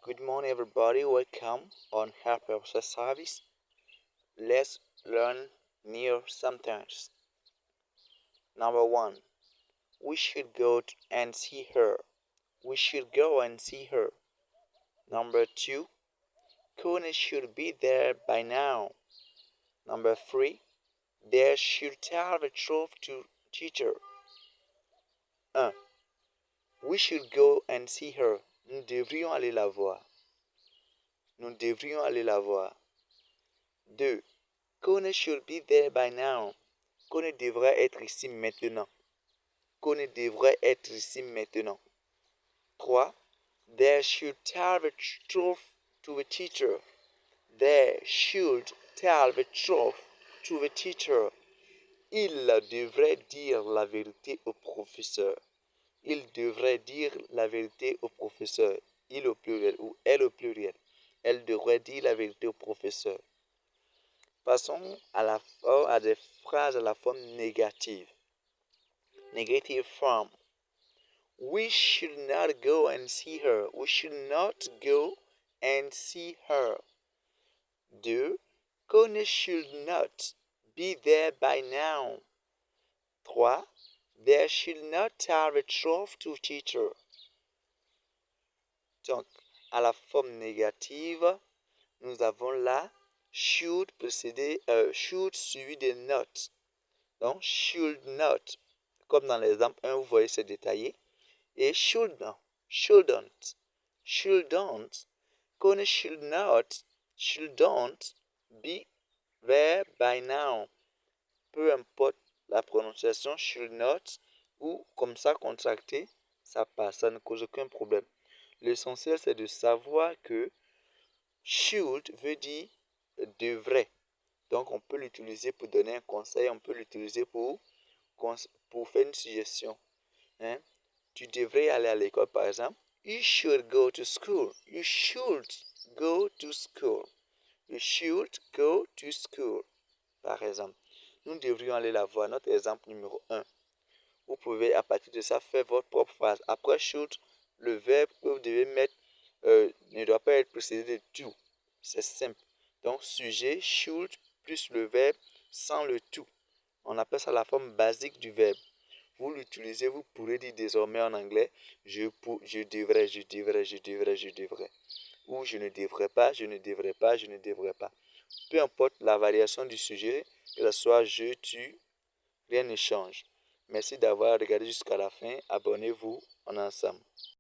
Good morning, everybody. Welcome on Harper Service. Let's learn new sometimes. Number one, we should go and see her. We should go and see her. Number two, Connie should be there by now. Number three, they should tell the truth to teacher. 1. We should go and see her. Nous devrions aller la voir. Nous devrions aller la voir. 2. Connie should be there by now. Connie devrait être ici maintenant. Connie devrait être ici maintenant. 3. They should tell the truth to the teacher. They should tell the truth to the teacher. Il devrait dire la vérité au professeur. Il devrait dire la vérité au professeur. Il au pluriel ou elle au pluriel. Elle devrait dire la vérité au professeur. Passons à des phrases à la forme négative. Negative form. We should not go and see her. We should not go and see her. 2. Connie should not be there by now. 3. They should not tell the truth to teacher. Donc, à la forme négative, nous avons là should should suivi de not. Donc, should not. Comme dans l'exemple 1, vous voyez, c'est détaillé. Et shouldn't. Connie shouldn't be there by now. Peu importe la prononciation, should not, ou comme ça contracté, ça passe, ça ne cause aucun problème. L'essentiel, c'est de savoir que should veut dire devrait. Donc, on peut l'utiliser pour donner un conseil, on peut l'utiliser pour faire une suggestion. Hein? Tu devrais aller à l'école, par exemple. You should go to school. You should go to school. You should go to school. Par exemple, nous devrions aller la voir. Notre exemple numéro 1. Vous pouvez, à partir de ça, faire votre propre phrase. Après should, le verbe que vous devez mettre ne doit pas être précédé de to. C'est simple. Donc, sujet, should, plus le verbe, sans le to. On appelle ça la forme basique du verbe. Vous l'utilisez, vous pourrez dire désormais en anglais, je devrais. Ou je ne devrais pas. Peu importe la variation du sujet, que ce soit je, tu, rien ne change. Merci d'avoir regardé jusqu'à la fin. Abonnez-vous, on est ensemble.